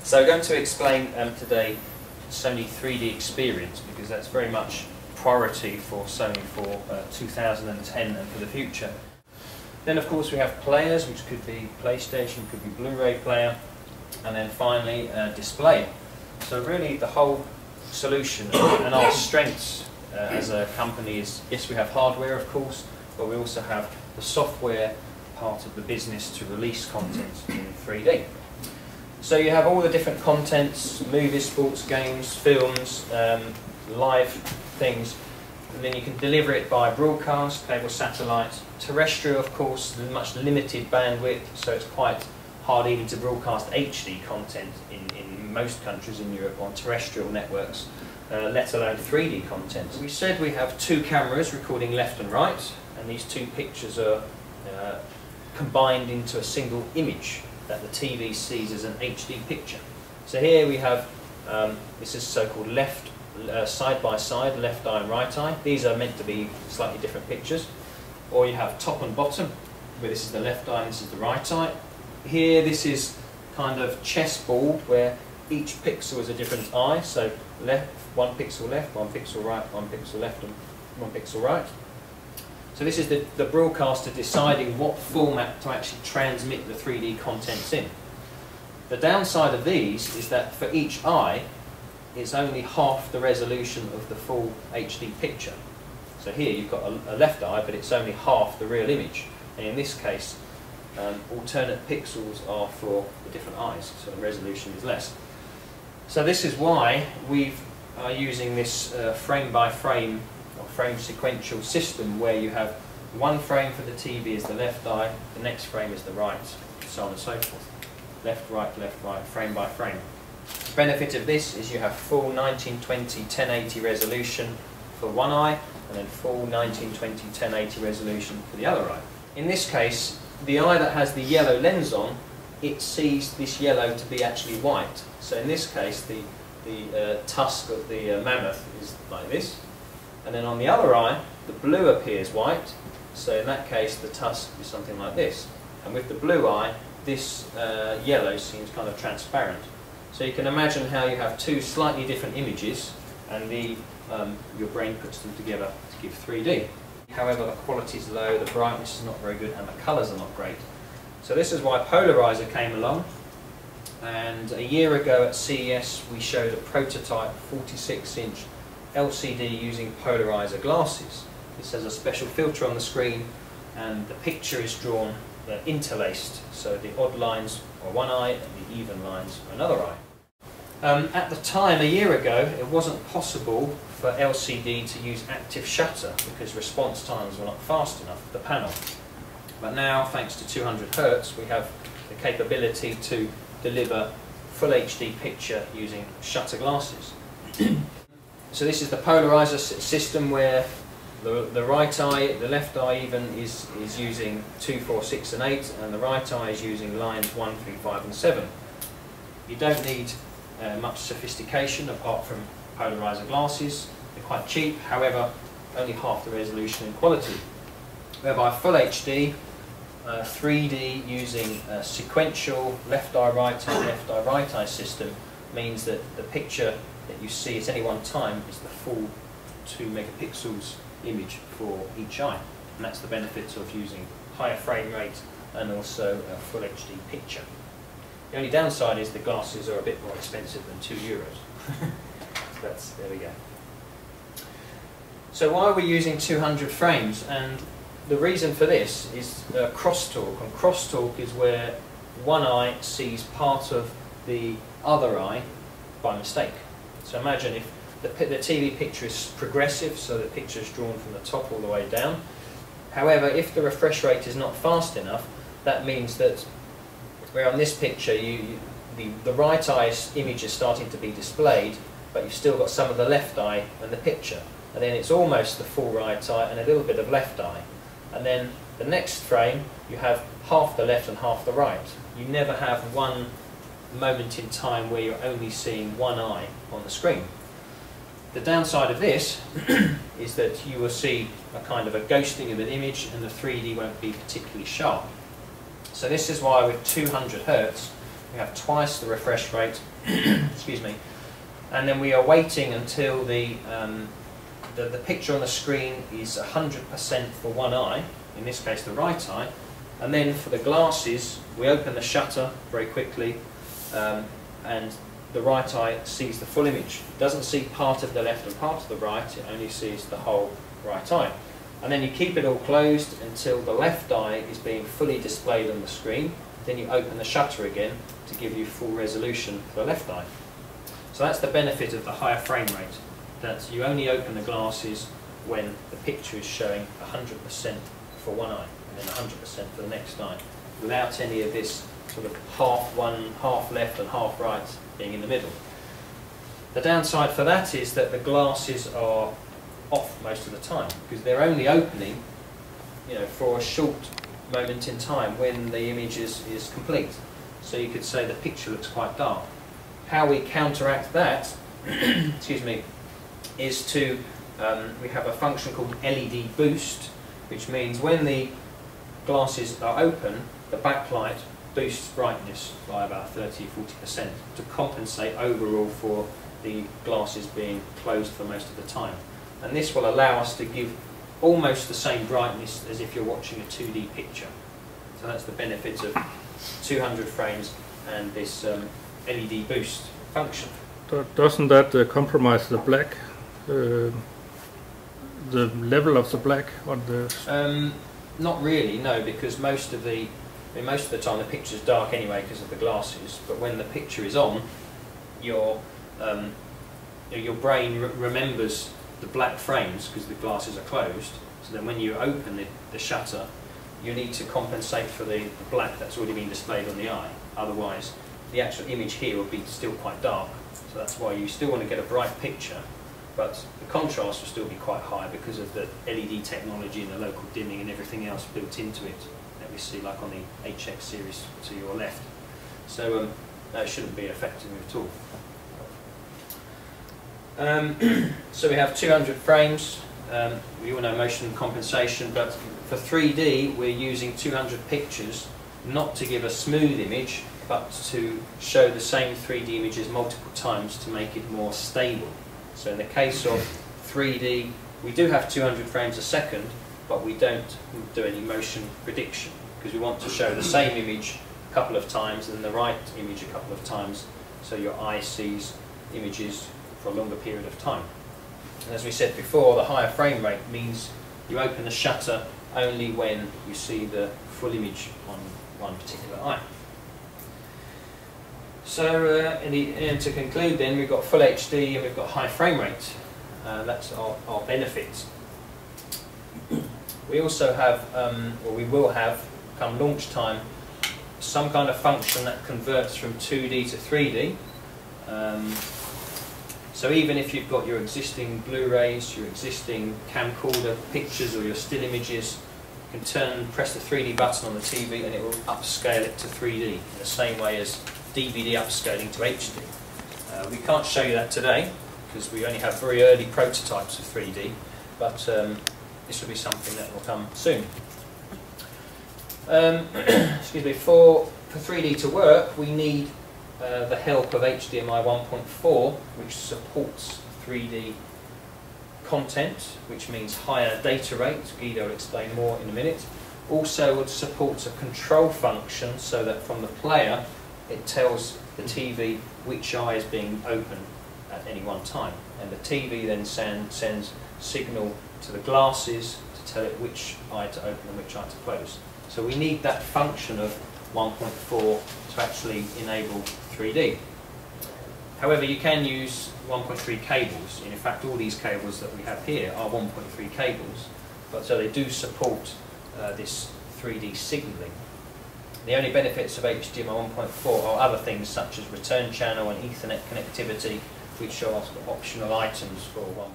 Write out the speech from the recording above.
So I'm going to explain today Sony 3D Experience, because that's very much priority for Sony for 2010 and for the future. Then of course we have players, which could be PlayStation, could be Blu-ray player, and then finally display. So really the whole solution and our strengths as a company is, yes, we have hardware of course, but we also have the software part of the business to release content in 3D. So you have all the different contents, movies, sports, games, films, live things, and then you can deliver it by broadcast, cable, satellite, terrestrial of course, much limited bandwidth, so it's quite hard even to broadcast HD content in most countries in Europe on terrestrial networks, let alone 3D content. We said we have two cameras recording left and right, and these two pictures are combined into a single image that the TV sees as an HD picture. So here we have, this is so-called left, side by side, left eye and right eye. These are meant to be slightly different pictures. Or you have top and bottom, where this is the left eye and this is the right eye. Here this is kind of chessboard, where each pixel is a different eye, so left, one pixel left, one pixel right, one pixel left and one pixel right. So this is the broadcaster deciding what format to actually transmit the 3D contents in. The downside of these is that for each eye, it's only half the resolution of the full HD picture. So here you've got a left eye, but it's only half the real image. And in this case, alternate pixels are for the different eyes, so the resolution is less. So this is why we are using this frame by frame or frame sequential system, where you have one frame for the TV is the left eye, the next frame is the right, so on and so forth. Left, right, frame by frame. The benefit of this is you have full 1920 1080 resolution for one eye, and then full 1920 1080 resolution for the other eye. In this case, the eye that has the yellow lens on, it sees this yellow to be actually white. So in this case, the tusk of the mammoth is like this. And then on the other eye, the blue appears white, so in that case the tusk is something like this. And with the blue eye, this yellow seems kind of transparent. So you can imagine how you have two slightly different images, and your brain puts them together to give 3D. However, the quality is low, the brightness is not very good, and the colours are not great. So this is why Polarizer came along, and a year ago at CES we showed a prototype 46-inch LCD using Polarizer glasses. This has a special filter on the screen, and the picture is drawn interlaced, so the odd lines are one eye and the even lines are another eye. At the time, a year ago, it wasn't possible for LCD to use active shutter because response times were not fast enough for the panel. But now, thanks to 200 Hz, we have the capability to deliver full HD picture using shutter glasses. So this is the Polarizer system, where the right eye, the left eye even, is using 2, 4, 6 and 8, and the right eye is using lines 1, 3, 5 and 7. You don't need much sophistication apart from Polarizer glasses. They're quite cheap, however only half the resolution and quality. Whereby full HD, 3D using a sequential left eye, right eye system means that the picture that you see at any one time is the full 2 megapixels image for each eye, and that's the benefit of using higher frame rate and also a full HD picture. The only downside is the glasses are a bit more expensive than €2. So there we go. So why are we using 200 frames? And the reason for this is crosstalk, and crosstalk is where one eye sees part of the other eye by mistake. So imagine if the TV picture is progressive, so the picture is drawn from the top all the way down. However, if the refresh rate is not fast enough, that means that where on this picture the right eye's image is starting to be displayed, but you've still got some of the left eye in the picture, and then it's almost the full right eye and a little bit of left eye. And then the next frame you have half the left and half the right. You never have one moment in time where you're only seeing one eye on the screen. The downside of this is that you will see a kind of a ghosting of an image, and the 3D won't be particularly sharp. So this is why with 200 Hz we have twice the refresh rate excuse me, and then we are waiting until the picture on the screen is 100% for one eye, in this case the right eye, and then for the glasses we open the shutter very quickly, and the right eye sees the full image. It doesn't see part of the left and part of the right, it only sees the whole right eye. And then you keep it all closed until the left eye is being fully displayed on the screen. Then you open the shutter again to give you full resolution for the left eye. So that's the benefit of the higher frame rate, that you only open the glasses when the picture is showing 100% for one eye and then 100% for the next eye, without any of this sort of half one, half left and half right being in the middle. The downside for that is that the glasses are off most of the time, because they're only opening, you know, for a short moment in time when the image is complete. So you could say the picture looks quite dark. How we counteract that excuse me, is to we have a function called LED boost, which means when the glasses are open, the backlight boosts brightness by about 30–40% to compensate overall for the glasses being closed for most of the time. And this will allow us to give almost the same brightness as if you're watching a 2D picture. So that's the benefit of 200 frames and this LED boost function. Doesn't that compromise the black, the level of the black on the? Not really, no, because most of the time the picture's dark anyway because of the glasses. But when the picture is on, your brain remembers the black frames because the glasses are closed. So then when you open the shutter, you need to compensate for the black that's already been displayed on the eye. Otherwise, the actual image here will be still quite dark. So that's why you still want to get a bright picture, but the contrast will still be quite high because of the LED technology and the local dimming and everything else built into it that we see like on the HX series to your left. So that shouldn't be affecting at all. So we have 200 frames. We all know motion compensation, but for 3D we're using 200 pictures not to give a smooth image, but to show the same 3D images multiple times to make it more stable. So in the case of 3D, we do have 200 frames a second, but we don't do any motion prediction because we want to show the same image a couple of times and the right image a couple of times, so your eye sees images for a longer period of time. And as we said before, the higher frame rate means you open the shutter only when you see the full image on one particular eye. So and to conclude then, we've got full HD and we've got high frame rate. That's our benefits. We also have, or we will have, come launch time, some kind of function that converts from 2D to 3D. So even if you've got your existing Blu-rays, your existing camcorder pictures or your still images, you can press the 3D button on the TV and it will upscale it to 3D in the same way as DVD upscaling to HD. We can't show you that today because we only have very early prototypes of 3D, but this will be something that will come soon. Excuse me, for 3D to work we need the help of HDMI 1.4, which supports 3D content, which means higher data rate. Guido will explain more in a minute. Also it supports a control function so that from the player it tells the TV which eye is being open at any one time, and the TV then sends signal to the glasses to tell it which eye to open and which eye to close. So we need that function of 1.4 to actually enable 3D. However, you can use 1.3 cables. In fact, all these cables that we have here are 1.3 cables, but so they do support this 3D signalling. The only benefits of HDMI 1.4 are other things such as return channel and Ethernet connectivity, which are optional items for 1.4.